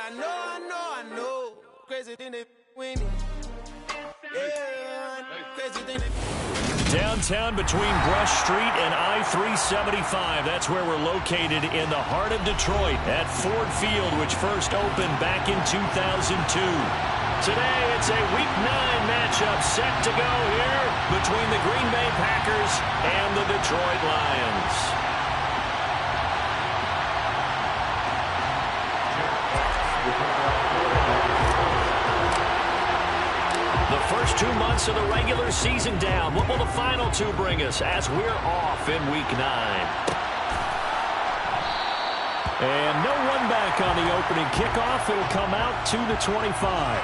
I know. Crazy thing they winning. Yeah, crazy thing they... Downtown between Brush Street and I-375. That's where we're located in the heart of Detroit at Ford Field, which first opened back in 2002. Today, it's a Week 9 matchup set to go here between the Green Bay Packers and the Detroit Lions. The first 2 months of the regular season down. What will the final 2 bring us as we're off in Week 9? And no run back on the opening kickoff. It'll come out to the 25.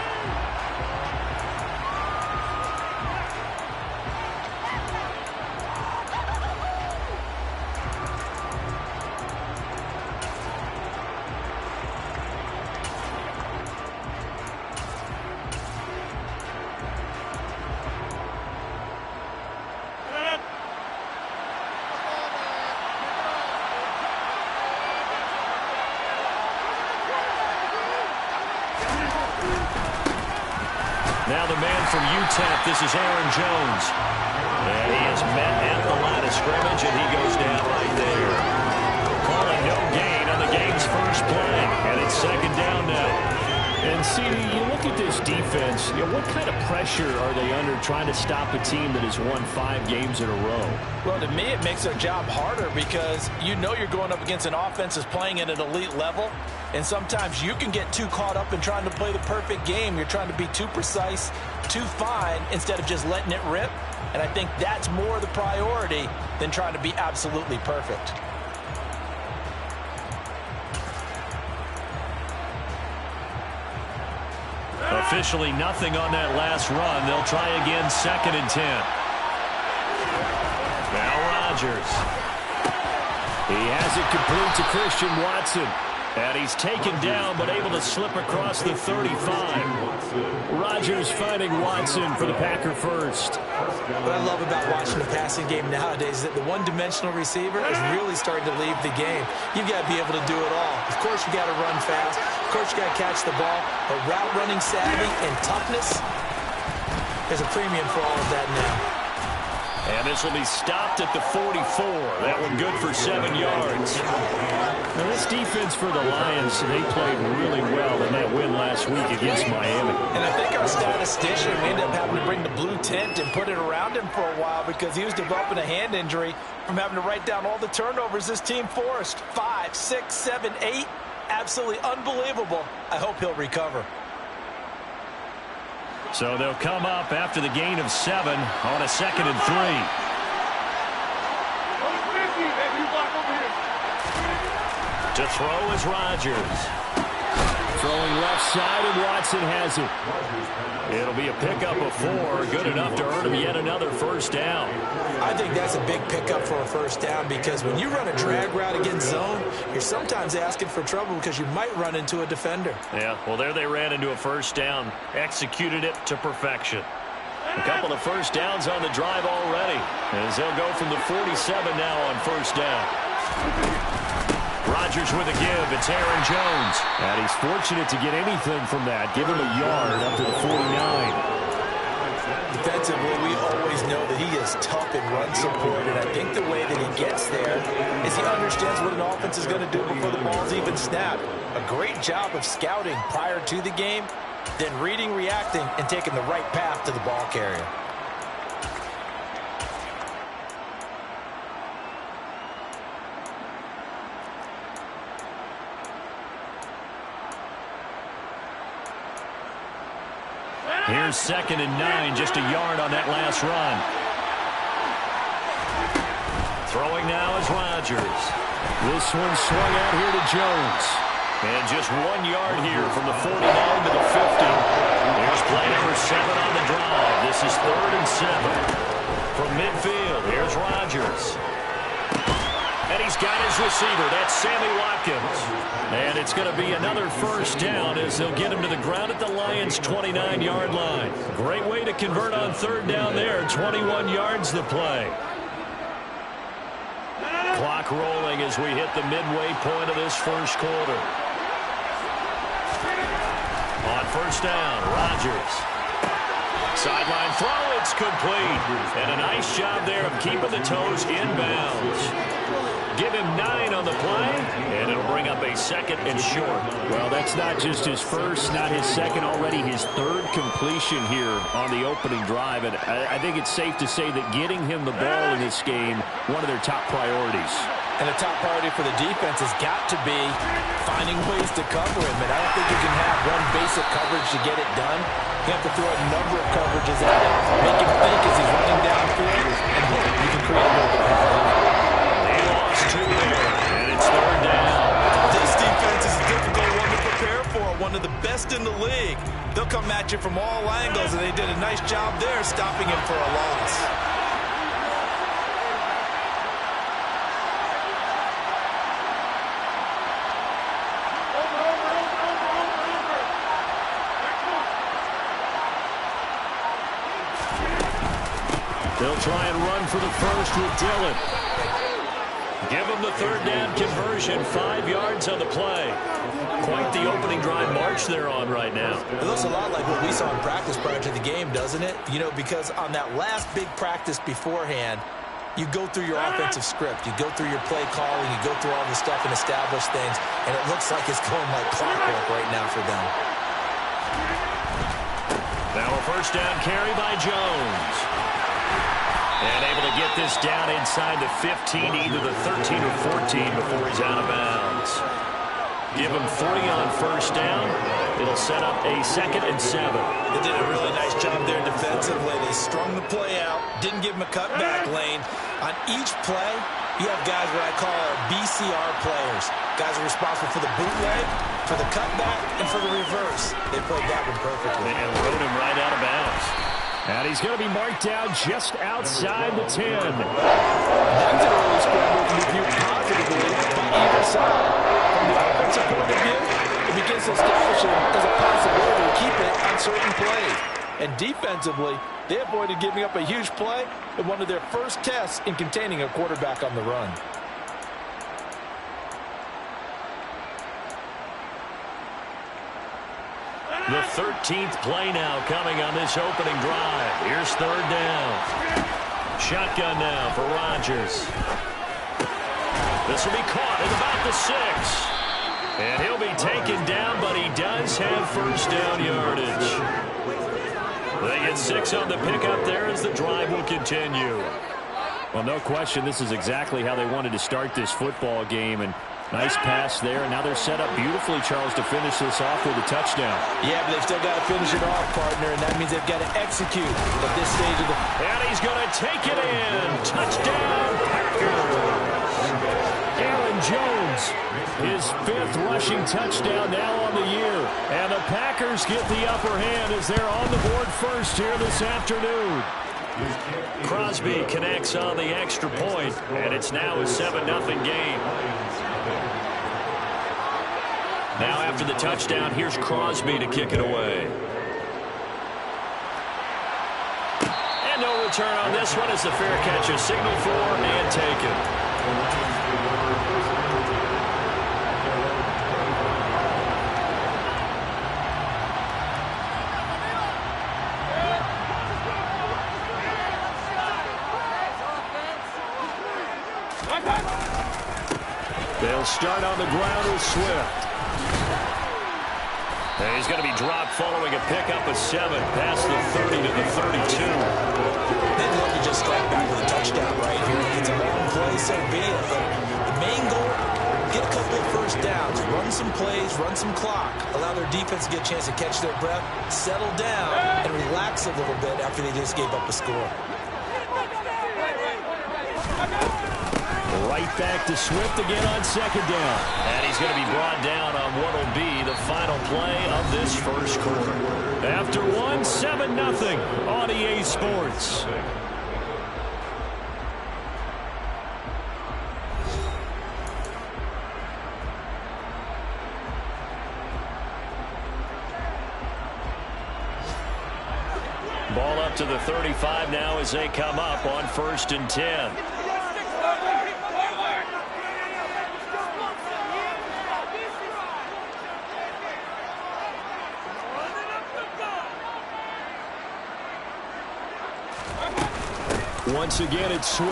Now the man from UTEP, this is Aaron Jones. And he is met at the line of scrimmage, and he goes down right there. Calling no gain on the game's first play, and it's second down now. And see, you look at this defense, what kind of pressure are they under trying to stop a team that has won 5 games in a row? Well, to me, it makes their job harder because you know you're going up against an offense that's playing at an elite level, and sometimes you can get too caught up in trying to play the perfect game. You're trying to be too precise, too fine, instead of just letting it rip. And I think that's more the priority than trying to be absolutely perfect. Officially nothing on that last run. They'll try again, 2nd and 10. Now Rodgers. He has it complete to Christian Watson. And he's taken down, but able to slip across the 35. Rodgers finding Watson for the Packer first. What I love about watching the passing game nowadays is that the one-dimensional receiver is really starting to leave the game. You've got to be able to do it all. Of course, you got to run fast. Of course, you got to catch the ball. But route running savvy and toughness, there's a premium for all of that now. And this will be stopped at the 44. That one good for 7 yards. Now this defense for the Lions, they played really well in that win last week against Miami. And I think our statistician, we ended up having to bring the blue tent and put it around him for a while because he was developing a hand injury from having to write down all the turnovers this team forced. 5, 6, 7, 8. Absolutely unbelievable. I hope he'll recover. So they'll come up after the gain of 7 on a 2nd and 3. To throw is Rodgers. Throwing left side, and Watson has it. It'll be a pickup of 4, good enough to earn him yet another first down. I think that's a big pickup for a first down because when you run a drag route against zone, you're sometimes asking for trouble because you might run into a defender. Yeah, well, there they ran into a first down, executed it to perfection. A couple of first downs on the drive already, as they'll go from the 47 now on first down. Rodgers with a give. It's Aaron Jones. And he's fortunate to get anything from that. Give him a yard up to the 49. Defensively, we always know that he is tough in run support, and I think the way that he gets there is he understands what an offense is going to do before the ball's even snapped. A great job of scouting prior to the game, then reading, reacting, and taking the right path to the ball carrier. Here's 2nd and 9, just a yard on that last run. Throwing now is Rodgers. This one swung out here to Jones. And just 1 yard here from the 49 to the 50. Here's play number 7 on the drive. This is 3rd and 7. From midfield, here's Rodgers. And he's got his receiver. That's Sammy Watkins. And it's going to be another first down as they'll get him to the ground at the Lions' 29-yard line. Great way to convert on 3rd down there. 21 yards the play. Clock rolling as we hit the midway point of this first quarter. first down. Rodgers. Sideline throw, it's complete. And a nice job there of keeping the toes in bounds. Give him 9 on the play, and it'll bring up a second and short. Well, that's not just his first, not his second, already his third completion here on the opening drive. And I think it's safe to say that getting him the ball in this game, one of their top priorities. And the top priority for the defense has got to be finding ways to cover him. And I don't think you can have one basic coverage to get it done. You have to throw a number of coverages at it, make him think as he's running downfield, and you can create a little bit of havoc. They lost 2 there, and it's third down. This defense is a difficult one to prepare for, one of the best in the league. They'll come at you from all angles, and they did a nice job there stopping him for a loss. They'll try and run for the first with Dillon. Give them the third down conversion, 5 yards on the play. Quite the opening drive march they're on right now. It looks a lot like what we saw in practice prior to the game, doesn't it? You know, because on that last big practice beforehand, you go through your offensive script, you go through your play calling, you go through all the stuff and establish things, and it looks like it's going like clockwork right now for them. Now a first down carry by Jones. And able to get this down inside the 15, either the 13 or 14 before he's out of bounds. Give him 3 on first down. It'll set up a 2nd and 7. They did a really nice job there defensively. They strung the play out, didn't give him a cutback lane. On each play, you have guys what I call our BCR players. Guys are responsible for the bootleg, for the cutback, and for the reverse. They played that one perfectly. And rode him right out of bounds. And he's going to be marked down just outside the 10. That's an early scramble to be viewed positively by either side. From the offensive point of view, it begins to establish it as a possibility to keep it on certain plays. And defensively, they avoided giving up a huge play in one of their first tests in containing a quarterback on the run. The 13th play now coming on this opening drive. Here's third down. Shotgun now for Rodgers. This will be caught at about the 6. And he'll be taken down, but he does have first down yardage. They get 6 on the pickup there as the drive will continue. Well, no question, this is exactly how they wanted to start this football game. And nice pass there, and now they're set up beautifully, Charles, to finish this off with a touchdown. Yeah, but they've still got to finish it off, partner, and that means they've got to execute at this stage of the... And he's going to take it in. Touchdown, Packers. Aaron Jones, his 5th rushing touchdown now on the year. And the Packers get the upper hand as they're on the board first here this afternoon. Crosby connects on the extra point, and it's now a 7-0 game. Now after the touchdown, here's Crosby to kick it away. And no return on this one as the fair catch is signaled for and taken. They'll start on the ground with Swift. And he's going to be dropped following a pickup of 7 past the 30 to the 32. They'd love to just strike back with a touchdown right here. If it's a long play, so be it. But the main goal, get a couple of first downs, run some plays, run some clock, allow their defense to get a chance to catch their breath, settle down, and relax a little bit after they just gave up a score. Right back to Swift again on second down. And he's going to be brought down on what will be the final play of this first quarter. After 7-0 on EA Sports. Ball up to the 35 now as they come up on 1st and 10. Once again, it's Swift.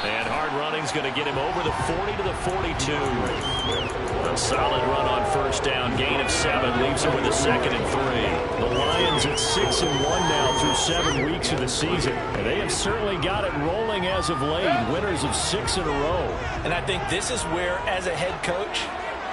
And hard running's going to get him over the 40 to the 42. A solid run on first down. Gain of 7 leaves him with a 2nd and 3. The Lions at 6-1 now through 7 weeks of the season. And they have certainly got it rolling as of late. Winners of 6 in a row. And I think this is where, as a head coach,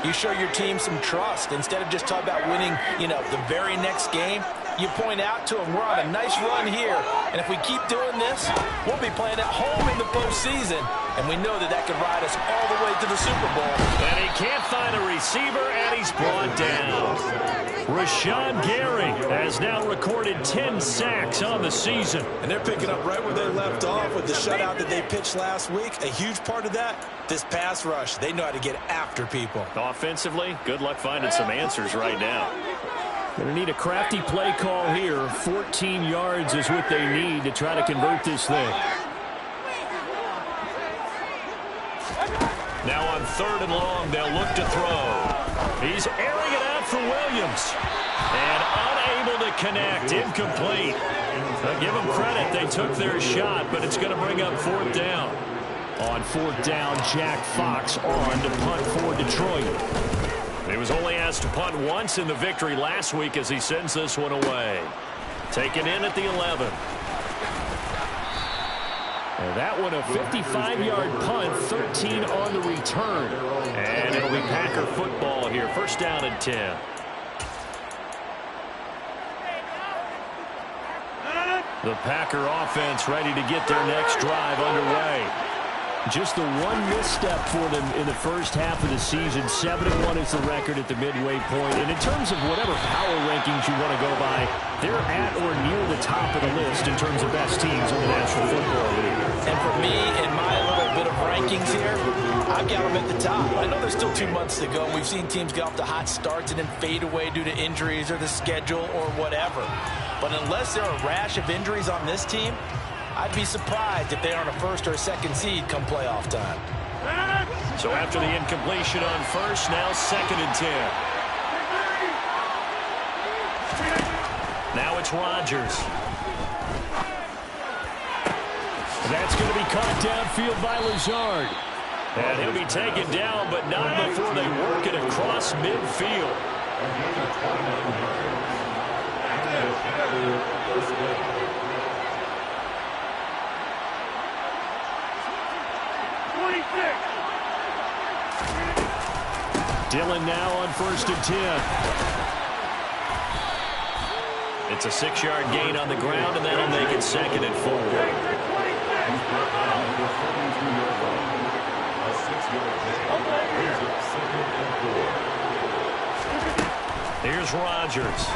you show your team some trust. Instead of just talking about winning, the very next game, you point out to them, we're on a nice run here, and if we keep doing this, we'll be playing at home in the postseason, and we know that could ride us all the way to the Super Bowl. And he can't find a receiver, and he's brought down. Rashawn Gary has now recorded 10 sacks on the season. And they're picking up right where they left off with the shutout that they pitched last week. A huge part of that, this pass rush. They know how to get after people. Offensively, good luck finding some answers right now. Going to need a crafty play call here. 14 yards is what they need to try to convert this thing. Now on 3rd and long, they'll look to throw. He's airing it out for Williams. And unable to connect. Incomplete. I'll give them credit. They took their shot, but it's going to bring up 4th down. On 4th down, Jack Fox on to punt for Detroit. He was only asked to punt once in the victory last week as he sends this one away. Taken in at the 11. And that one a 55-yard punt, 13 on the return. And it'll be Packer football here. 1st down and 10. The Packer offense ready to get their next drive underway. Just the one misstep for them in the first half of the season. 7-1 is the record at the midway point. And in terms of whatever power rankings you want to go by, they're at or near the top of the list in terms of best teams in the National Football League. And for me, in my little bit of rankings here, I've got them at the top. I know there's still 2 months to go. We've seen teams get off to hot starts and then fade away due to injuries or the schedule or whatever. But unless there are a rash of injuries on this team, I'd be surprised if they aren't a 1st or 2nd seed come playoff time. So after the incompletion on 1st, now 2nd and 10. Now it's Rodgers. That's going to be caught downfield by Lazard. And he'll be taken down, but not before they work it across midfield. Dillon now on 1st and 10. It's a 6-yard gain on the ground, and that'll make it 2nd and 4. Here's Rodgers.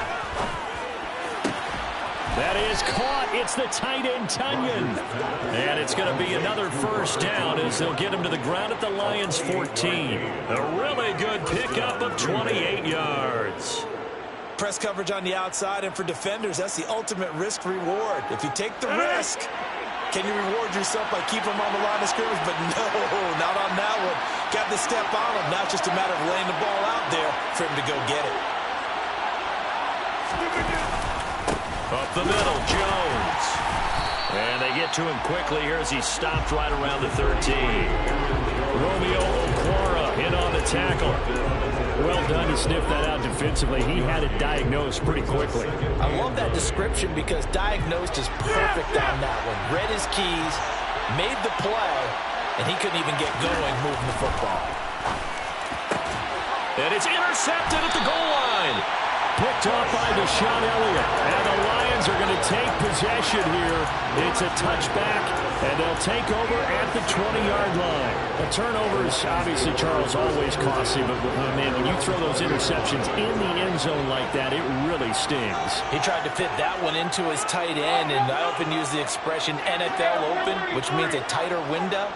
That is caught. It's the tight end, Tunyon. And it's going to be another 1st down as they'll get him to the ground at the Lions' 14. A really good pickup of 28 yards. Press coverage on the outside, and for defenders, that's the ultimate risk-reward. If you take the risk, can you reward yourself by keeping them on the line of scrimmage? But no, not on that one. Got the step on him. Now it's just a matter of laying the ball out there for him to go get it. Up the middle, Jones. And they get to him quickly here as he stopped right around the 13. Romeo Okwara in on the tackle. Well done to sniff that out defensively. He had it diagnosed pretty quickly. I love that description because diagnosed is perfect on that one. Read his keys, made the play, and he couldn't even get going moving the football. And it's intercepted at the goal line. Picked off by Deshaun Elliott. And the Lions are going to take possession here. It's a touchback, and they'll take over at the 20-yard line. A turnover is obviously, Charles, always costly, but man, when you throw those interceptions in the end zone like that, it really stings. He tried to fit that one into his tight end, and I often use the expression NFL open, which means a tighter window.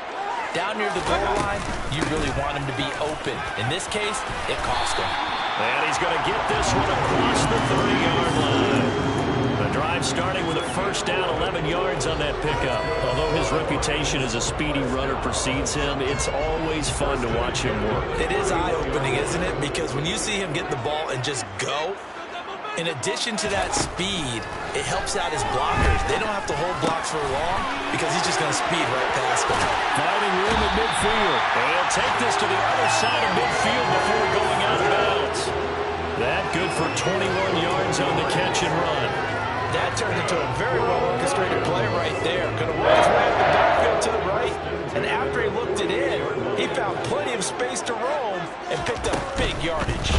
Down near the goal line, you really want him to be open. In this case, it cost him. And he's going to get this one across the 30-yard line. The drive starting with a 1st down, 11 yards on that pickup. Although his reputation as a speedy runner precedes him, it's always fun to watch him work. It is eye-opening, isn't it? Because when you see him get the ball and just go, In addition to that speed, it helps out his blockers. They don't have to hold blocks for long because he's just going to speed right past them. Finding room at midfield. And he'll take this to the other side of midfield before going out of bounds. That good for 21 yards on the catch and run. That turned into a very well-orchestrated play right there. Going to work his way up the backfield to the right, and after he looked it in, he found plenty of space to roam and picked up big yardage.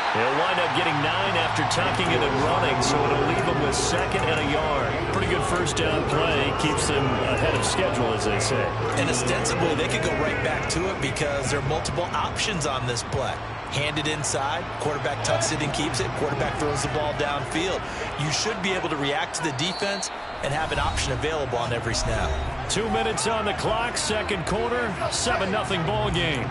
He'll wind up getting 9 after tucking it and running, so it'll leave him with 2nd and a yard. Pretty good first down play. Keeps them ahead of schedule, as they say. And ostensibly, they could go right back to it because there are multiple options on this play. Handed inside, quarterback tucks it and keeps it, quarterback throws the ball downfield. You should be able to react to the defense and have an option available on every snap. 2 minutes on the clock, second quarter, 7-0 ball game.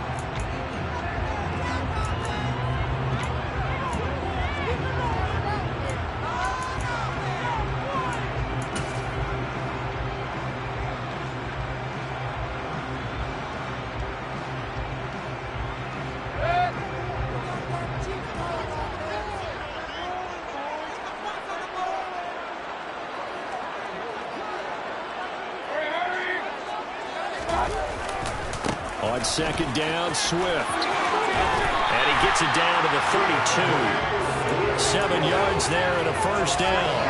On second down, Swift. And he gets it down to the 32. 7 yards there and a first down.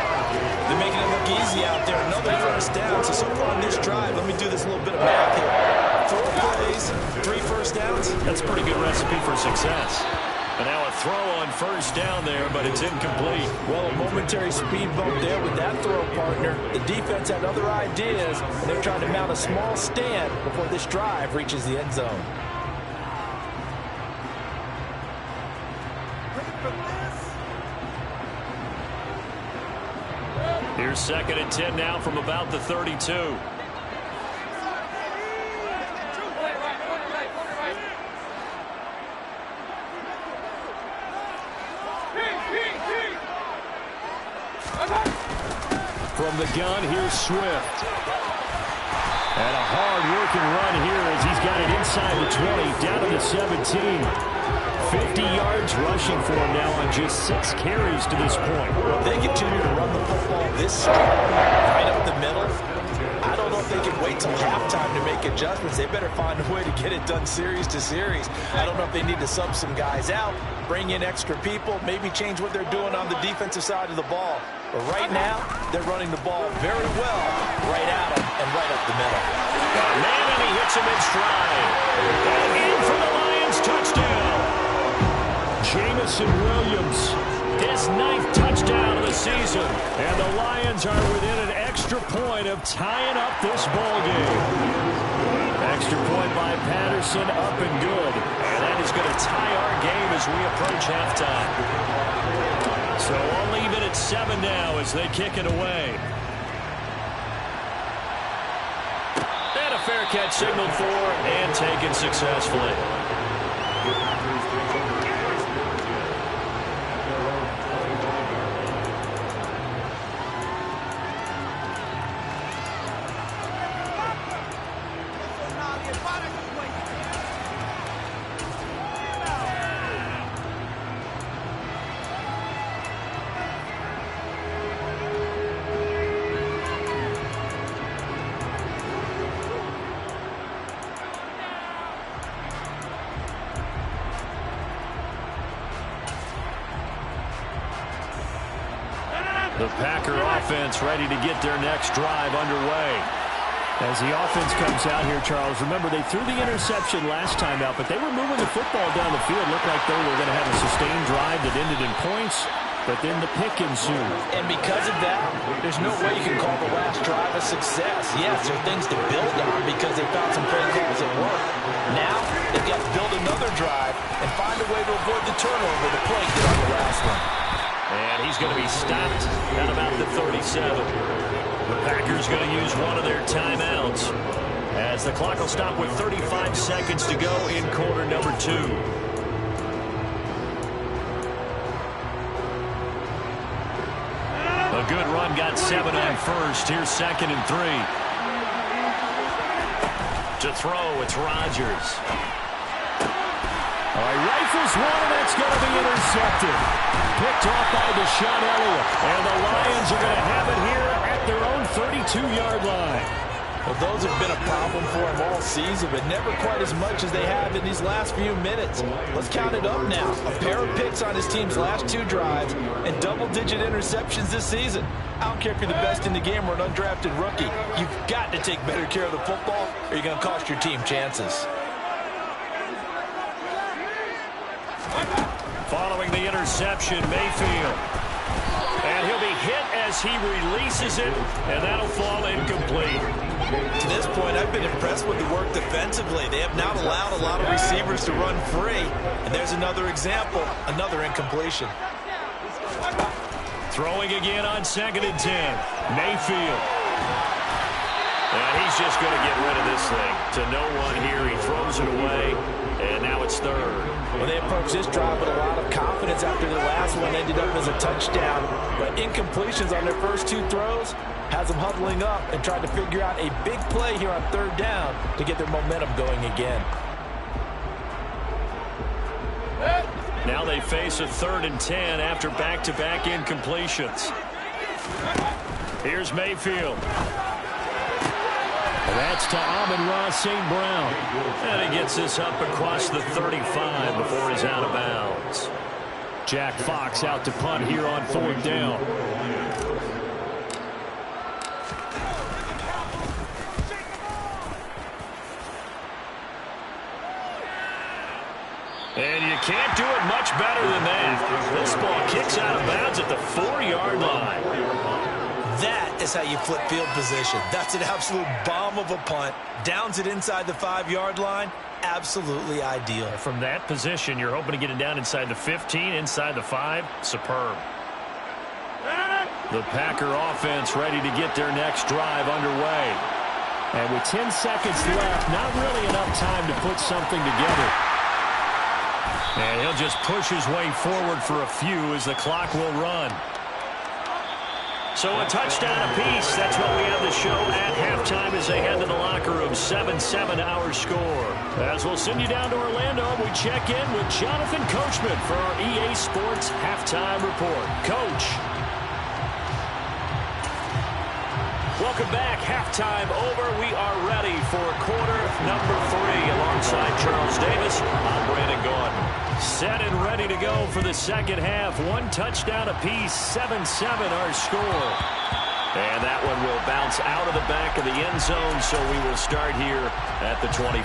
They're making it look easy out there. Another first down. So far on this drive, let me do this little bit of math here. 4 plays, 3 first downs. That's a pretty good recipe for success. And now a throw on first down there, but it's incomplete. Well, a momentary speed bump there with that throw, partner. The defense had other ideas, and they're trying to mount a small stand before this drive reaches the end zone. Here's 2nd and 10 now from about the 32. From the gun, here's Swift. And a hard-working run here as he's got it inside the 20, down to the 17. 50 yards rushing for him now on just 6 carries to this point. Well, if they continue to run the football this strong, right up the middle, I don't know if they can wait till halftime to make adjustments. They better find a way to get it done series to series. I don't know if they need to sub some guys out, bring in extra people, maybe change what they're doing on the defensive side of the ball. But right now, they're running the ball very well right at him and right up the middle. Man, and he hits him in stride. And in for the Lions, touchdown. Jamison Williams, his 9th touchdown of the season. And the Lions are within an extra point of tying up this ball game. Extra point by Patterson, up and good. And that is going to tie our game as we approach halftime. So I'll leave it at 7 now as they kick it away. And a fair catch signaled for and taken successfully. The Packer offense ready to get their next drive underway. As the offense comes out here, Charles, remember they threw the interception last time out, but they were moving the football down the field. Looked like they were going to have a sustained drive that ended in points, but then the pick ensued. And because of that, there's no way you can call the last drive a success. Yes, there are things to build on because they found some play calls at work. Now, they've got to build another drive and find a way to avoid the turnover the play did on the last one. And he's going to be stopped at about the 37. The Packers going to use one of their timeouts as the clock will stop with 35 seconds to go in quarter number 2. A good run, got 7 on first. Here's 2nd and 3. To throw, it's Rodgers. All right, rifles one, and that's going to be intercepted. Picked off by Deshaun Elliott. And the Lions are going to have it here at their own 32-yard line. Well, those have been a problem for them all season, but never quite as much as they have in these last few minutes. Let's count it up now. A pair of picks on his team's last 2 drives and double-digit interceptions this season. I don't care if you're the best in the game or an undrafted rookie. You've got to take better care of the football or you're going to cost your team chances. Following the interception, Mayfield. And he'll be hit as he releases it, and that'll fall incomplete. To this point, I've been impressed with the work defensively. They have not allowed a lot of receivers to run free. And there's another example, another incompletion. Throwing again on 2nd and 10. Mayfield. And he's just going to get rid of this thing. To no one here, he throws it away, and now it's 3rd. Well, they approached this drive with a lot of confidence after the last one ended up as a touchdown. But incompletions on their first 2 throws has them huddling up and trying to figure out a big play here on 3rd down to get their momentum going again. Now they face a 3rd and 10 after back-to-back incompletions. Here's Mayfield. That's to Amon-Ra St. Brown. And he gets this up across the 35 before he's out of bounds. Jack Fox out to punt here on 4th down. And you can't do it much better than that. This ball kicks out of bounds at the 4-yard line. That is how you flip field position. That's an absolute bomb of a punt. Downs it inside the 5-yard line. Absolutely ideal. From that position, you're hoping to get it down inside the 15, inside the 5. Superb. The Packer offense ready to get their next drive underway. And with 10 seconds left, not really enough time to put something together. And he'll just push his way forward for a few as the clock will run. So a touchdown apiece. That's what we have the show at halftime as they head to the locker room. 7-7 our score. As we'll send you down to Orlando, we check in with Jonathan Coachman for our EA Sports Halftime Report. Coach. Welcome back. Halftime over. We are ready for quarter number 3. Alongside Charles Davis, I'm Brandon Gordon. Set and ready to go for the second half. 1 touchdown apiece. 7-7 our score. And that one will bounce out of the back of the end zone, so we will start here at the 25.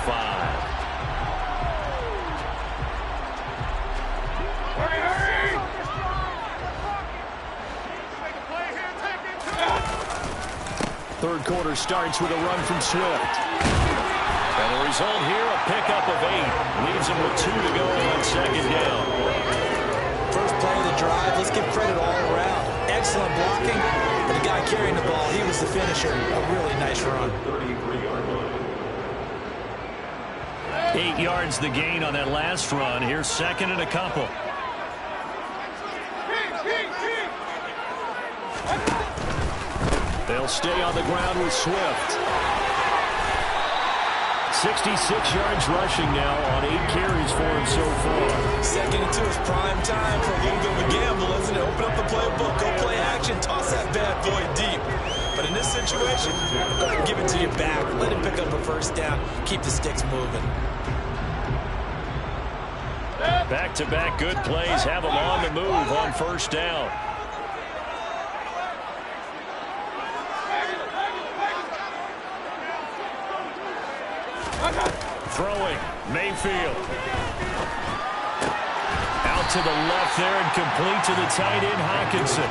Third quarter starts with a run from Swift. And the result here, a pickup of 8. Leaves him with 2 to go on 2nd down. First play of the drive, let's give credit all around. Excellent blocking. But the guy carrying the ball, he was the finisher. A really nice run. 8 yards the gain on that last run. Here's 2nd and a couple. They'll stay on the ground with Swift. 66 yards rushing now on 8 carries for him so far. 2nd and 2 is prime time for a little bit of a gamble, isn't it? Open up the playbook, go play action, toss that bad boy deep. But in this situation, go ahead and give it to your back. Let him pick up a 1st down. Keep the sticks moving. Back-to-back good plays have them on the move on 1st down. Throwing, Mayfield. Out to the left there and complete to the tight end, Hawkinson.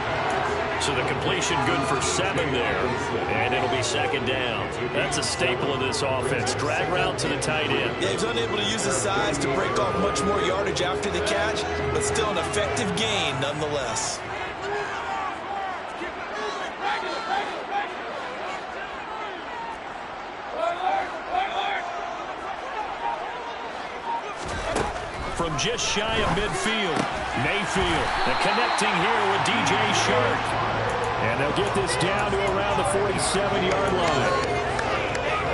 So the completion good for 7 there, and it'll be 2nd down. That's a staple of this offense. Drag route to the tight end. Yeah, he's unable to use his size to break off much more yardage after the catch, but still an effective gain nonetheless. From just shy of midfield, Mayfield. And connecting here with DJ Shark. And they'll get this down to around the 47-yard line.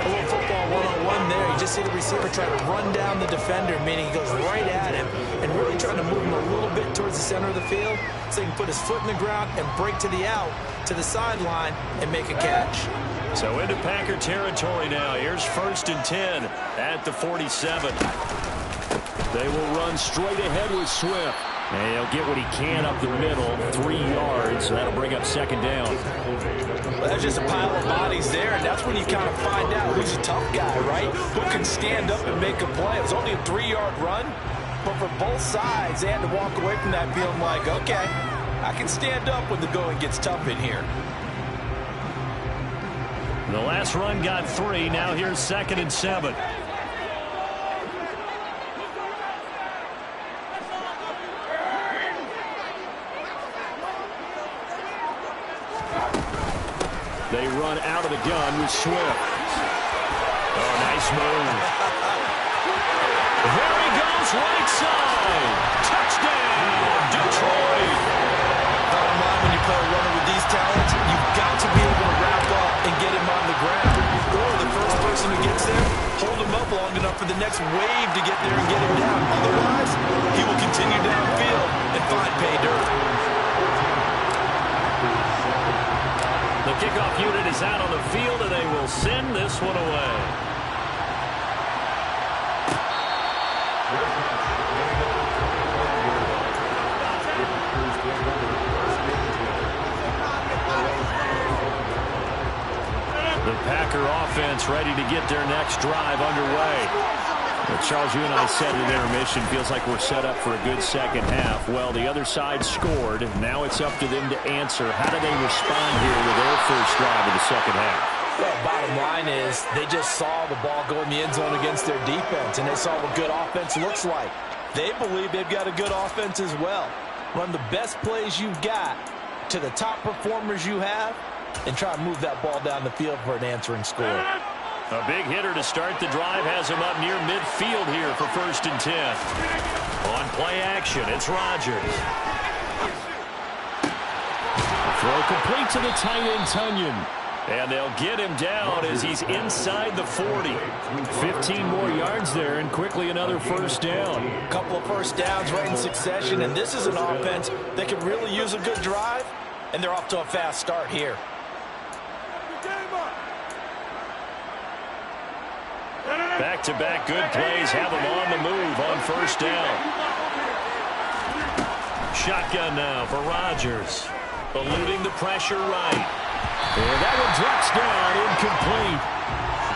A little football one-on-one there. You just see the receiver try to run down the defender, meaning he goes right at him. and really trying to move him a little bit towards the center of the field so he can put his foot in the ground and break to the out, to the sideline, and make a catch. So into Packer territory now. Here's 1st and 10 at the 47. They will run straight ahead with Swift. And he'll get what he can up the middle, 3 yards. So that'll bring up 2nd down. Well, that's just a pile of bodies there, and that's when you kind of find out who's a tough guy, right? Who can stand up and make a play. It was only a 3-yard run, but for both sides, they had to walk away from that feeling like, okay, I can stand up when the going gets tough in here. The last run got 3. Now here's 2nd and 7. They run out of the gun with Swift. Oh, nice move. There he goes, right side. Touchdown, Detroit. Bottom line, when you play a runner with these talents, you've got to be able to wrap up and get him on the ground. Or the first person who gets there, hold him up long enough for the next wave to get there and get him down. Otherwise, he will continue downfield and find pay dirt. The kickoff unit is out on the field, and they will send this one away. The Packer offense ready to get their next drive underway. Well, Charles, you and I said at intermission, feels like we're set up for a good second half. Well, the other side scored. Now it's up to them to answer. How do they respond here with their first drive of the second half? Well, bottom line is they just saw the ball go in the end zone against their defense, and they saw what good offense looks like. They believe they've got a good offense as well. Run the best plays you've got to the top performers you have, and try to move that ball down the field for an answering score. A big hitter to start the drive has him up near midfield here for 1st and 10. On play action, it's Rodgers. Throw complete to the tight end, Tunyon. And they'll get him down as he's inside the 40. 15 more yards there, and quickly another 1st down. A couple of first downs right in succession, and this is an offense that could really use a good drive, and they're off to a fast start here. Back-to-back good plays have him on the move on 1st down. Shotgun now for Rodgers. Eluding the pressure right. And that one drops down, incomplete.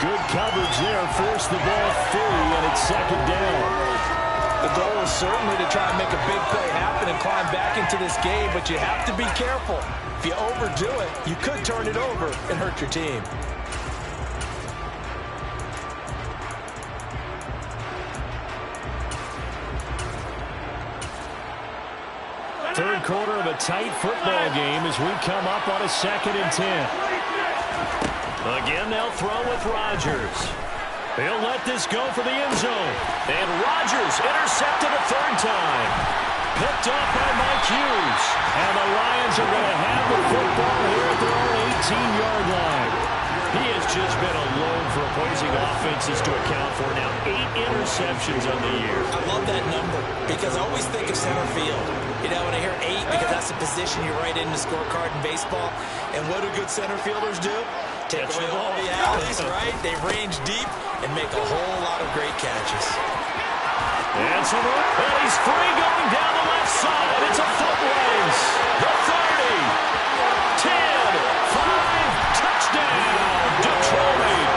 Good coverage there, forced the ball free, and it's 2nd down. The goal is certainly to try and make a big play happen and climb back into this game, but you have to be careful. If you overdo it, you could turn it over and hurt your team. Third quarter of a tight football game as we come up on a 2nd and 10. Again, they'll throw with Rodgers. He'll let this go for the end zone. And Rodgers intercepted a 3rd time. Picked off by Mike Hughes. And the Lions are going to have the football here at their own 18-yard line. He has just been alone for opposing offenses to account for. Now 8 interceptions on the year. I love that number because I always think of center field. You know, when I hear 8, because that's the position you write in the scorecard in baseball. And what do good center fielders do? Take away all the alleys, right? They range deep and make a whole lot of great catches. And he's free going down the left side. It's a foot race. The 30, 10, 5, touchdown, Detroit.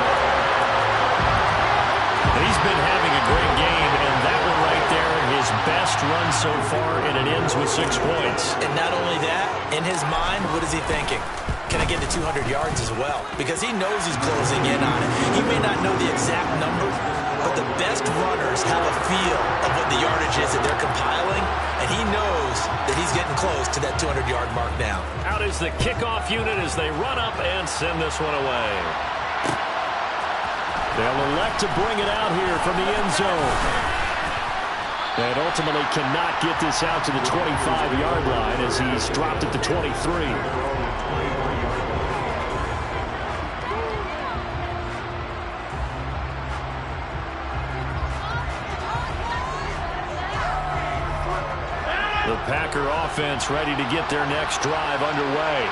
He's been having a great game, and that one right there, his best run so far, and it ends with 6 points. And not only that, in his mind, what is he thinking? Can I get to 200 yards as well? Because he knows he's closing in on it. He may not know the exact number, but the best runners have a feel of what the yardage is that they're compiling, and he knows that he's getting close to that 200-yard mark now. Out is the kickoff unit as they run up and send this one away. They'll elect to bring it out here from the end zone. And ultimately cannot get this out to the 25-yard line as he's dropped at the 23. The Packer offense ready to get their next drive underway.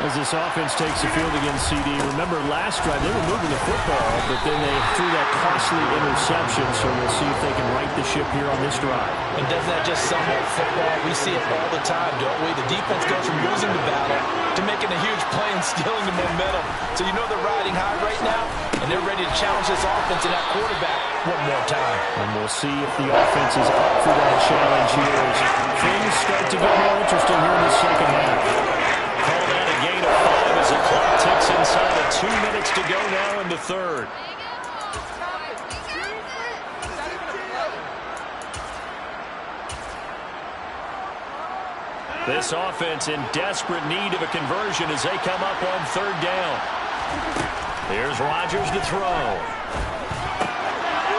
As this offense takes the field against CD, remember last drive they were moving the football, but then they threw that costly interception, so we'll see if they can right the ship here on this drive. And doesn't that just sum up football? We see it all the time, don't we? The defense goes from losing the battle to making a huge play and stealing the momentum. So you know they're riding high right now, and they're ready to challenge this offense and that quarterback one more time. And we'll see if the offense is up for that challenge here as things start to get more interesting here in the second half. Call that a gain of 5 as the clock ticks inside of 2 minutes to go now in the third. This offense in desperate need of a conversion as they come up on third down. Here's Rodgers to throw.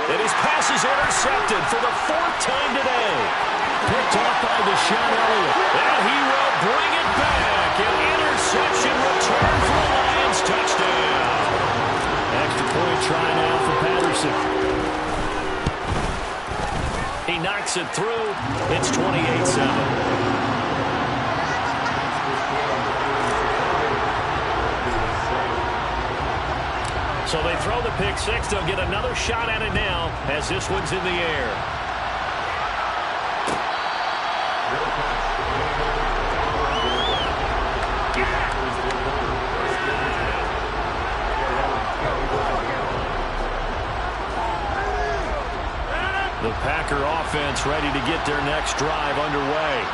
And his pass is intercepted for the 4th time today. Picked off by Deshaun Elliott. And he will bring it back. An interception return for the Lions. Touchdown. Extra point try now for Patterson. He knocks it through. It's 28-7. So they throw the pick six. They'll get another shot at it now as this one's in the air. The Packer offense ready to get their next drive underway.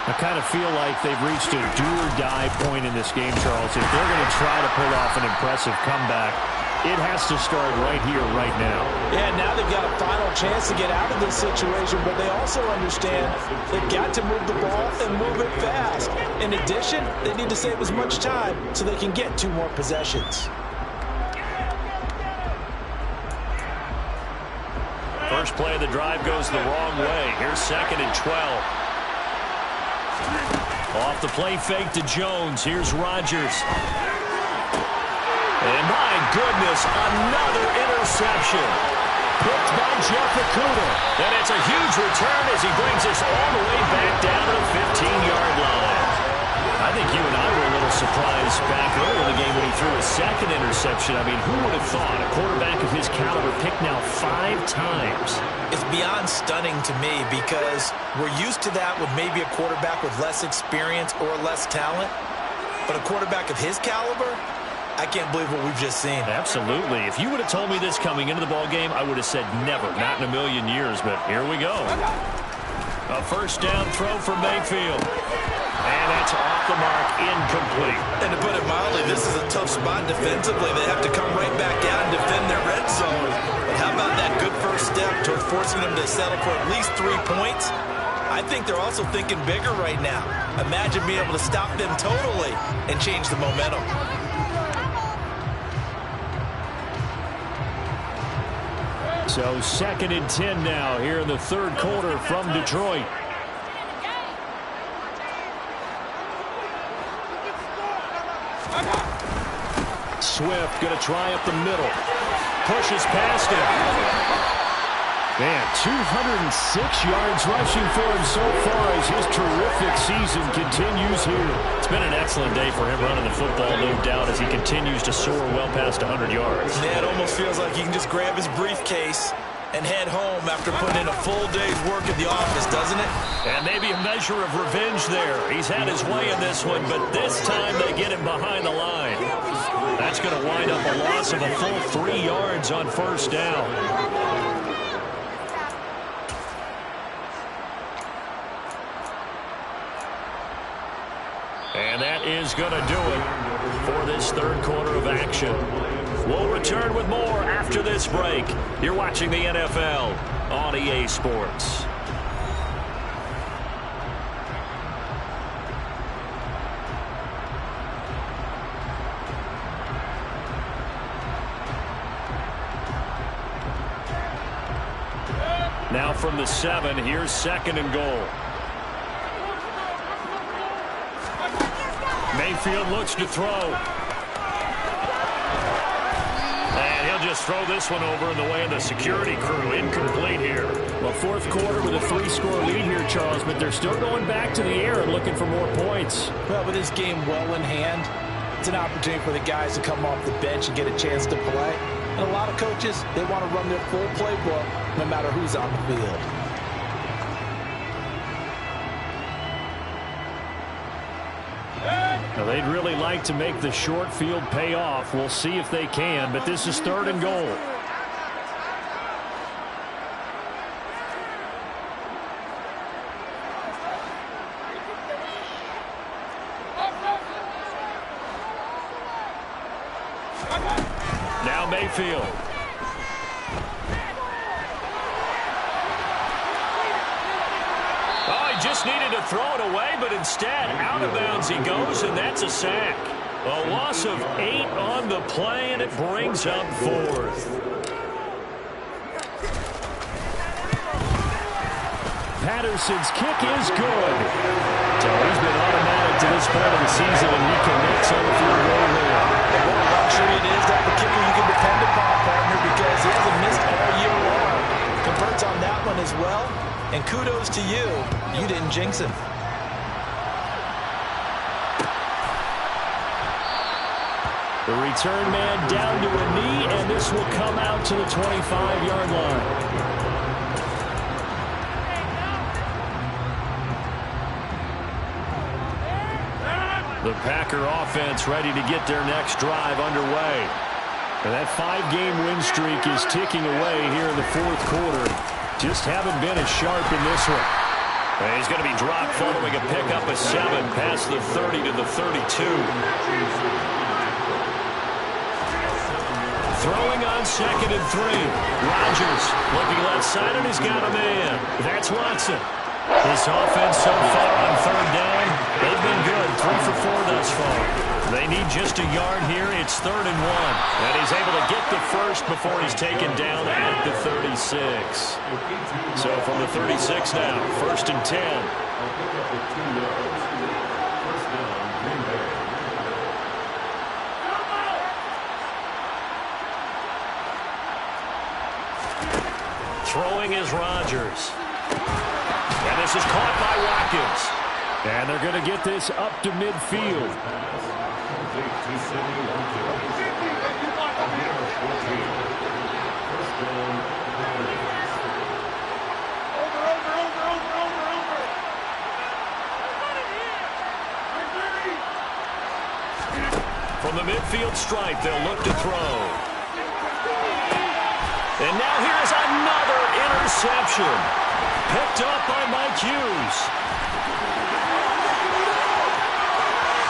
I kind of feel like they've reached a do-or-die point in this game, Charles. If they're going to try to pull off an impressive comeback, it has to start right here, right now. Yeah, now they've got a final chance to get out of this situation, but they also understand they've got to move the ball and move it fast. In addition, they need to save as much time so they can get 2 more possessions. First play of the drive goes the wrong way. Here's 2nd and 12. Off the play fake to Jones. Here's Rodgers. And my goodness, another interception. Picked by Jeff Okudah. And it's a huge return as he brings us all the way back down to the 15-yard line. I think you and I were a little surprised back earlier in the game when he threw his 2nd interception. I mean, who would have thought a quarterback of his caliber picked now 5 times? It's beyond stunning to me because we're used to that with maybe a quarterback with less experience or less talent. But a quarterback of his caliber, I can't believe what we've just seen. Absolutely. If you would have told me this coming into the ball game, I would have said never, not in a million years, but here we go. A first down throw for Mayfield. And that's off the mark, incomplete. And to put it mildly, this is a tough spot defensively. They have to come right back out and defend their red zone. But how about that good first step towards forcing them to settle for at least 3 points? I think they're also thinking bigger right now. Imagine being able to stop them totally and change the momentum. So 2nd and 10 now here in the 3rd quarter from Detroit. Swift going to try up the middle. Pushes past him. Man, 206 yards rushing for him so far as his terrific season continues here. It's been an excellent day for him running the football, no doubt, as he continues to soar well past 100 yards. Yeah, it almost feels like he can just grab his briefcase and head home after putting in a full day's work at the office, doesn't it? And maybe a measure of revenge there. He's had his way in this one, but this time they get him behind the line. That's going to wind up a loss of a full 3 yards on first down. And that is going to do it for this 3rd quarter of action. We'll return with more after this break. You're watching the NFL on EA Sports. Now from the 7, here's 2nd and goal. Mayfield looks to throw. And he'll just throw this one over in the way of the security crew. Incomplete here. Well, fourth quarter with a 3-score lead here, Charles, but they're still going back to the air and looking for more points. Well, with this game well in hand, it's an opportunity for the guys to come off the bench and get a chance to play. And a lot of coaches, they want to run their full playbook no matter who's on the field. Now, they'd really like to make the short field pay off. We'll see if they can, but this is 3rd and goal. Now Mayfield. Just needed to throw it away, but instead, out of bounds he goes, and that's a sack. A loss of 8 on the play, and it brings up 4th. Patterson's kick is good. So he's been automatic to this point of the season, and he connects on the field goal there. And what a luxury it is to have a kicker you can depend upon, partner, because he hasn't missed all year long. Converts on that one as well. And kudos to you. You didn't jinx him. The return man down to a knee, and this will come out to the 25-yard line. The Packer offense ready to get their next drive underway. And that 5-game win streak is ticking away here in the fourth quarter. Just haven't been as sharp in this one. And he's going to be dropped following a pickup of 7 past the 30 to the 32. Throwing on 2nd and 3. Rodgers looking left side, and he's got a man. That's Watson. This offense so far on 3rd down, they've been good. 3 for 4 thus far. They need just a yard here. It's 3rd and 1. And he's able to get the first before he's taken down at the 36. So from the 36 now, 1st and 10. Throwing is Rodgers. And this is caught by Watkins. And they're going to get this up to midfield. From the midfield stripe, they'll look to throw. And now here's another interception. Picked up by Mike Hughes.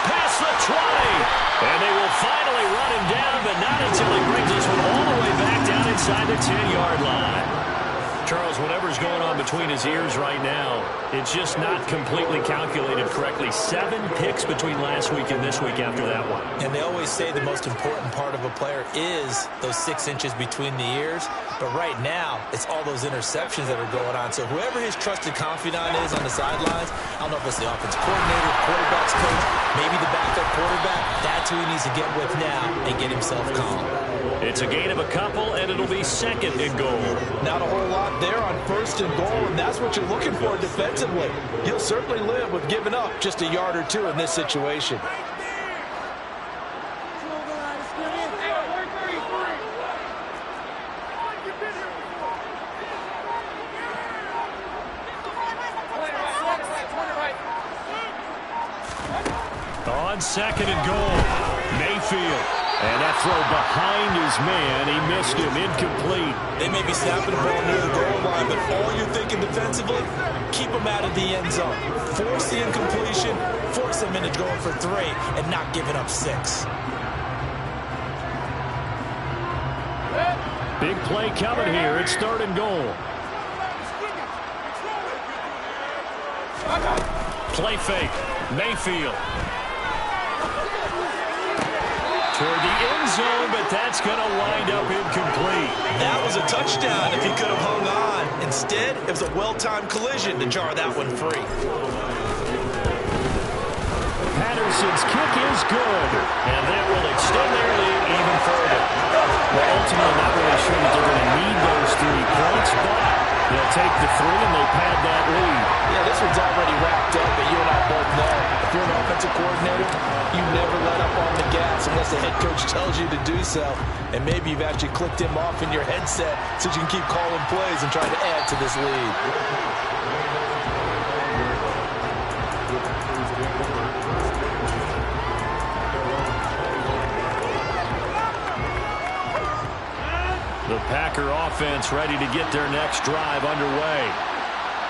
Past the 20. And they will finally run him down, but not until he brings this one all the way back down inside the 10-yard line. Charles, whatever's going on between his ears right now, it's just not completely calculated correctly. 7 picks between last week and this week after that one. And they always say the most important part of a player is those 6 inches between the ears. But right now, it's all those interceptions that are going on. So whoever his trusted confidant is on the sidelines, I don't know if it's the offense coordinator, quarterback's coach, maybe the backup quarterback, that's who he needs to get with now and get himself calm. It's a gain of a couple, and it'll be 2nd and goal. Not a whole lot there on 1st and goal, and that's what you're looking for defensively. You'll certainly live with giving up just a yard or 2 in this situation. On 2nd and goal, Mayfield. And that throw behind his man, he missed him, incomplete. They may be snapping the ball near the goal line, but all you're thinking defensively, keep them out of the end zone. Force the incompletion, force them into going for 3, and not giving up 6. Big play coming here. It's 3rd and goal. Play fake, Mayfield. Toward the end zone, but that's going to wind up incomplete. That was a touchdown if he could have hung on. Instead, it was a well-timed collision to jar that one free. Patterson's kick is good. And that will extend their lead even further. Well, ultimately, not really sure that they're going to need those 3 points, but they'll take the 3 and they pad that lead. Yeah, this one's already wrapped up, but you and I both know if you're an offensive coordinator, you never let up on the gas unless the head coach tells you to do so. And maybe you've actually clicked him off in your headset so you can keep calling plays and trying to add to this lead. The Packer offense ready to get their next drive underway.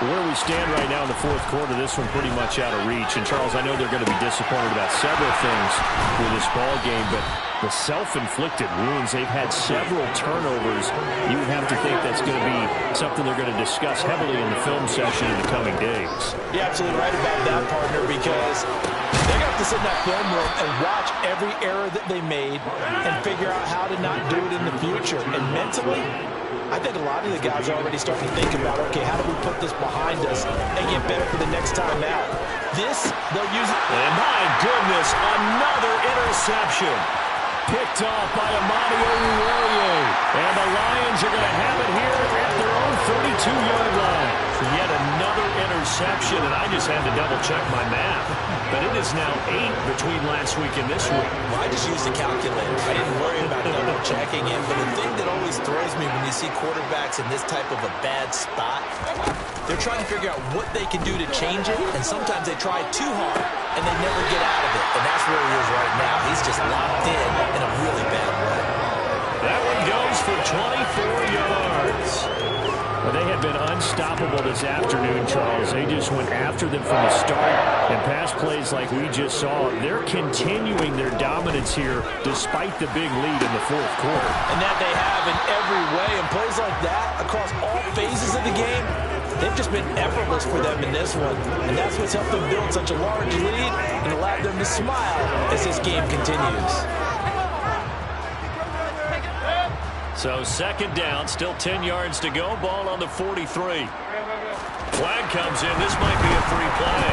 Where we stand right now in the 4th quarter, this one pretty much out of reach. And, Charles, I know they're going to be disappointed about several things with this ball game, but the self-inflicted wounds, they've had several turnovers. You would have to think that's going to be something they're going to discuss heavily in the film session in the coming days. You're absolutely right about that, partner, because they're going to have to sit in that film room and watch every error that they made and figure out how to not do it in the future. And mentally, I think a lot of the guys are already starting to think about, okay, how do we put this behind us and get better for the next time out? This, they'll use it. And my goodness, another interception. Picked off by Amadi Oruwariye. And the Lions are going to have it here at their own 32-yard line. Yet another interception, and I just had to double-check my math. But it is now 8 between last week and this week. Well, I just used a calculator. I didn't worry about double-checking it. But the thing that always throws me when you see quarterbacks in this type of a bad spot, they're trying to figure out what they can do to change it, and sometimes they try too hard, and they never get out of it. And that's where he is right now. He's just locked in a really bad way. That one goes for 24 yards. Well, they have been unstoppable this afternoon, Charles. They just went after them from the start. And pass plays like we just saw, they're continuing their dominance here despite the big lead in the 4th quarter. And that they have in every way. And plays like that across all phases of the game, they've just been effortless for them in this one. And that's what's helped them build such a large lead and allowed them to smile as this game continues. So 2nd down, still 10 yards to go. Ball on the 43. Flag comes in. This might be a free play.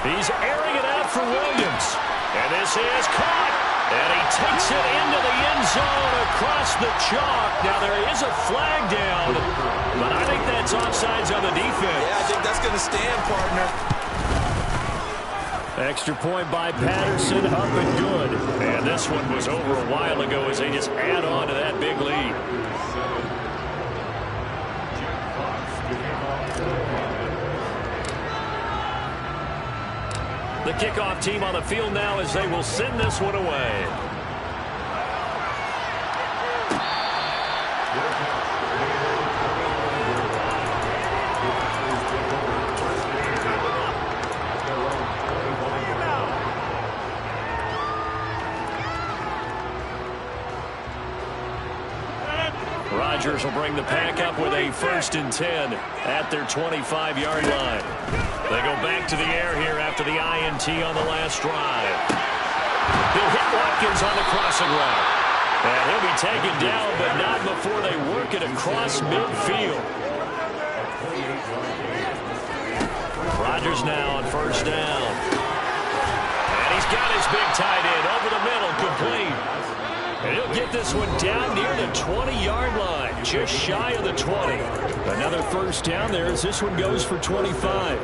He's airing it out for Williams. And this is caught. And he takes it into the end zone across the chalk. Now there is a flag down, but I think that's offsides on the defense. Yeah, I think that's going to stand, partner. Extra point by Patterson, up and good. And this one was over a while ago as they just add on to that big lead. The kickoff team on the field now as they will send this one away. Rodgers will bring the pack up with a 1st and 10 at their 25-yard line. They go back to the air here after the INT on the last drive. He'll hit Watkins on the crossing route. And he'll be taken down, but not before they work it across midfield. Rodgers now on 1st down. And he's got his big tight end over the middle, complete. And he'll get this one down near the 20-yard line, just shy of the 20. Another 1st down there as this one goes for 25.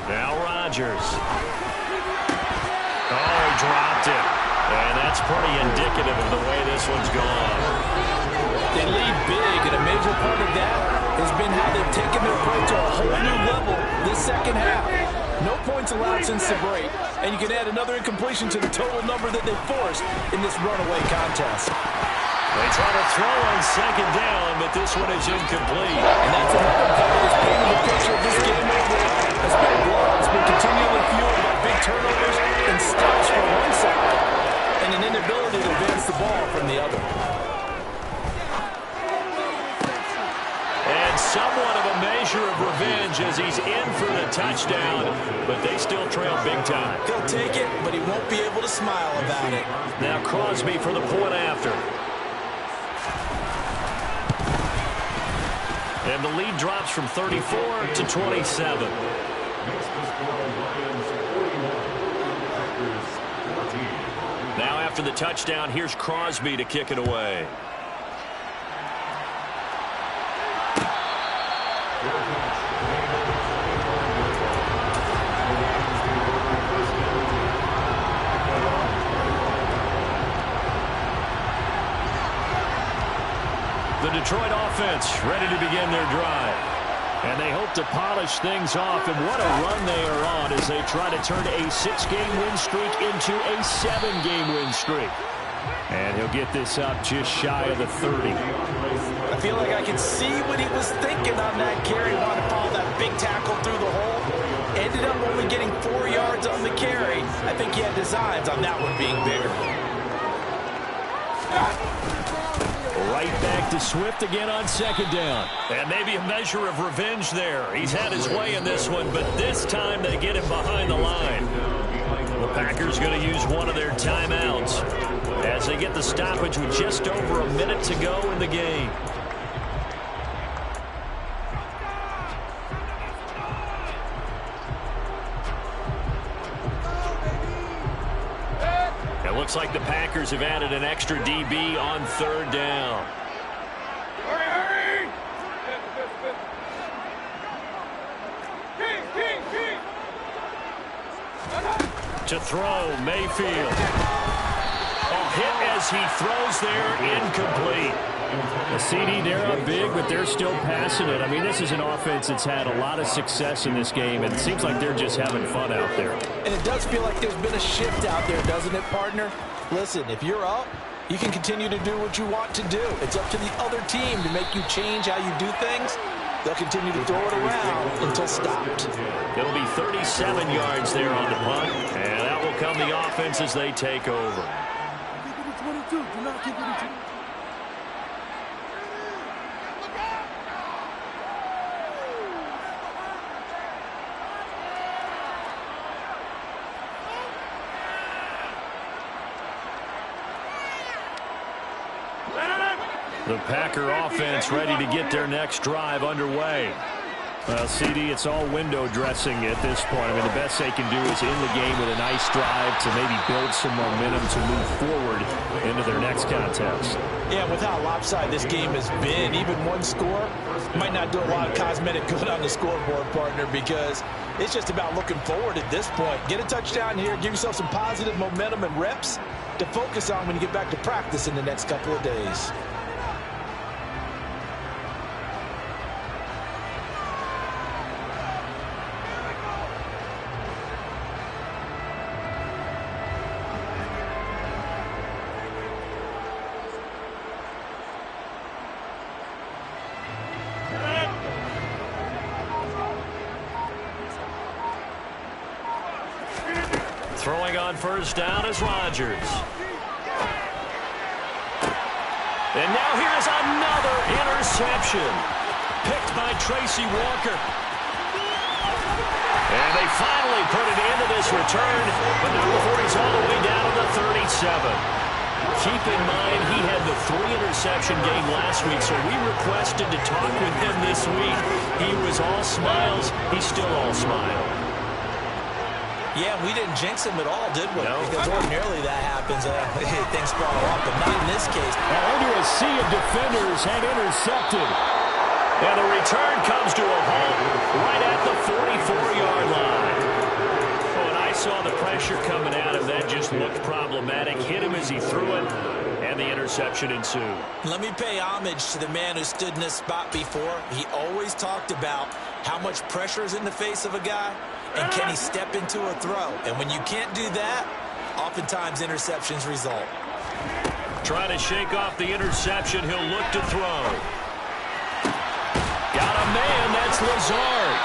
Now Rodgers. Oh, he dropped it. And that's pretty indicative of the way this one's gone. They lead big, and a major part of that has been how they've taken their play to a whole new level this 2nd half. No points allowed since the break, and you can add another incompletion to the total number that they forced in this runaway contest. They try to throw on 2nd down, but this one is incomplete. And that's another part that's painting the picture of this game overall. As big blocks been continually fueled by big turnovers and stops from one side, and an inability to advance the ball from the other. And somewhat of a measure of revenge as he's in for the touchdown, but they still trail big time. He'll take it, but he won't be able to smile about it. Now Crosby for the point after. And the lead drops from 34 to 27. Now after the touchdown, here's Crosby to kick it away. The Detroit offense ready to begin their drive. And they hope to polish things off. And what a run they are on as they try to turn a 6-game win streak into a 7-game win streak. And he'll get this up just shy of the 30. I feel like I can see what he was thinking on that carry. Wanted to follow that big tackle through the hole. Ended up only getting 4 yards on the carry. I think he had designs on that one being bigger. Right back to Swift again on second down. And maybe a measure of revenge there. He's had his way in this one, but this time they get him behind the line. The Packers going to use one of their timeouts as they get the stoppage with just over a minute to go in the game. It looks like the Packers have added an extra DB on third down. Hurry! To throw, Mayfield. A hit as he throws there, incomplete. The CD, they're up big, but they're still passing it. I mean, this is an offense that's had a lot of success in this game, and it seems like they're just having fun out there. And it does feel like there's been a shift out there, doesn't it, partner? Listen, if you're up, you can continue to do what you want to do. It's up to the other team to make you change how you do things. They'll continue to throw it around until stopped. It'll be 37 yards there on the punt, and that will come the offense as they take over. The Packer offense ready to get their next drive underway. Well, CD, it's all window dressing at this point. I mean, the best they can do is end the game with a nice drive to maybe build some momentum to move forward into their next contest. Yeah, with how lopsided this game has been, even one score might not do a lot of cosmetic good on the scoreboard, partner, because it's just about looking forward at this point. Get a touchdown here, give yourself some positive momentum and reps to focus on when you get back to practice in the next couple of days. Throwing on first down is Rodgers. And now here's another interception. Picked by Tracy Walker. And they finally put it into this return, but not before he's all the way down to the 37. Keep in mind, he had the 3-interception game last week, so we requested to talk with him this week. He was all smiles. He's still all smile. Yeah, we didn't jinx him at all, did we? No. Because ordinarily that happens. Things fall off, but not in this case. Now into a sea of defenders and intercepted. And the return comes to a halt right at the 44-yard line. Oh, and I saw the pressure coming at him. That just looked problematic. Hit him as he threw it, and the interception ensued. Let me pay homage to the man who stood in this spot before. He always talked about how much pressure is in the face of a guy, and can he step into a throw? And when you can't do that, oftentimes interceptions result. Trying to shake off the interception. He'll look to throw. Got a man. That's Lazard.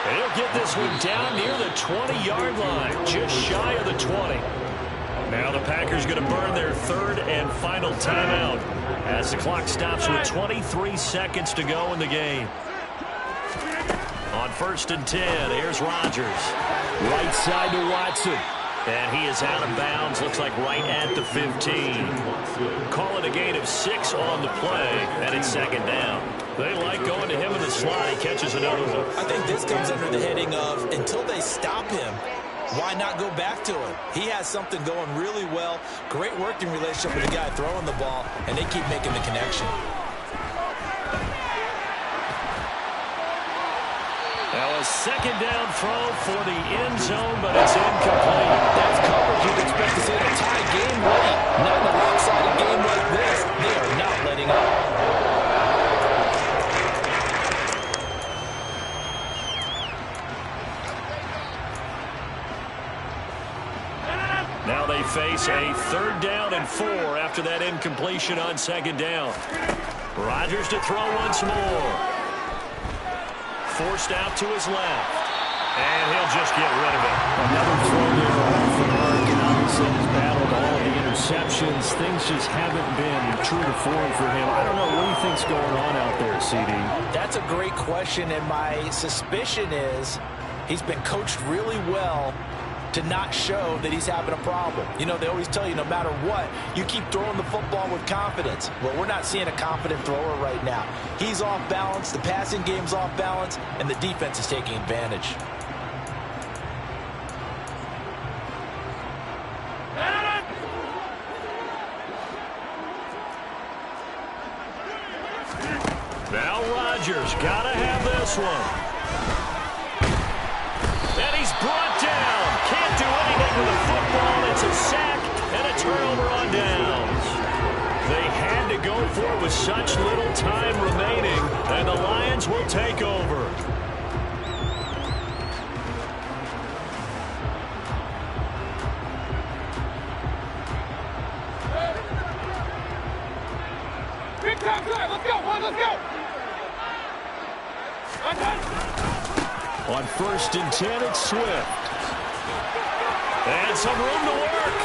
And he'll get this one down near the 20-yard line, just shy of the 20. Now the Packers going to burn their third and final timeout as the clock stops with 23 seconds to go in the game. On 1st and 10, here's Rodgers. Right side to Watson. And he is out of bounds, looks like right at the 15. Call it a gain of 6 on the play, and it's second down. They like going to him in the slot. He catches another one. I think this comes under the heading of until they stop him, why not go back to him? He has something going really well. Great working relationship with the guy throwing the ball, and they keep making the connection. Now a second down throw for the end zone, but it's incomplete. That's coverage you'd expect to see in a tie game late. Not in a lopsided game like this. They are not letting up. Now they face a 3rd down and 4 after that incompletion on 2nd down. Rodgers to throw once more. Forced out to his left. And he'll just get rid of it. Another throw there off the mark, and obviously he's battled all of the interceptions. Things just haven't been true to form for him. I don't know. What do you think's going on out there, CD? That's a great question, and my suspicion is he's been coached really well to not show that he's having a problem. You know, they always tell you no matter what, you keep throwing the football with confidence. Well, we're not seeing a confident thrower right now. He's off balance, the passing game's off balance, and the defense is taking advantage. Now Rodgers gotta have this one. And he's brought down. Can't do anything with the football. It's a sack and a turnover on downs. They had to go for it with such little time remaining, and the Lions will take over. Big time drive. Let's go. Let's go. On 1st and 10, it's Swift. And some room to work.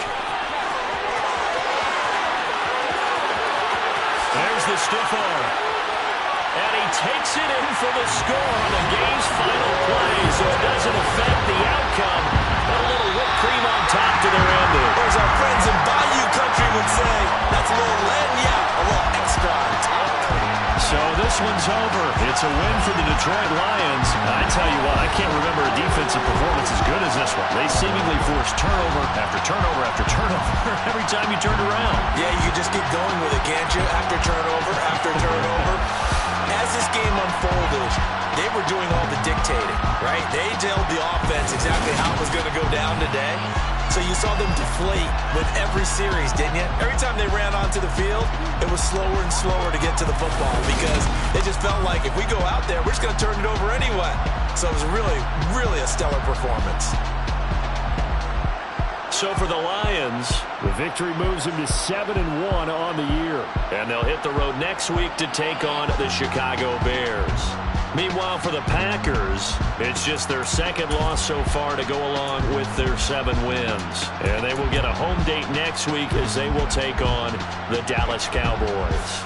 There's the stiff arm. And he takes it in for the score on the game's final play, so it doesn't affect the outcome. But a little whipped cream on top to their ending. As our friends in Bayou Country would say, that's a little lagniappe, a little extra on top. So this one's over. It's a win for the Detroit Lions. I tell you what, I can't remember a defensive performance as good as this one. They seemingly forced turnover after turnover after turnover every time you turned around. Yeah, you can just keep going with it, can't you? After turnover, after turnover. As this game unfolded, they were doing all the dictating, right? They told the offense exactly how it was going to go down today. So you saw them deflate with every series, didn't you? Every time they ran onto the field, it was slower and slower to get to the football because they just felt like if we go out there, we're just going to turn it over anyway. So it was really, really a stellar performance. So for the Lions, the victory moves them to 7-1 on the year. And they'll hit the road next week to take on the Chicago Bears. Meanwhile, for the Packers, it's just their 2nd loss so far to go along with their 7 wins. And they will get a home date next week as they will take on the Dallas Cowboys.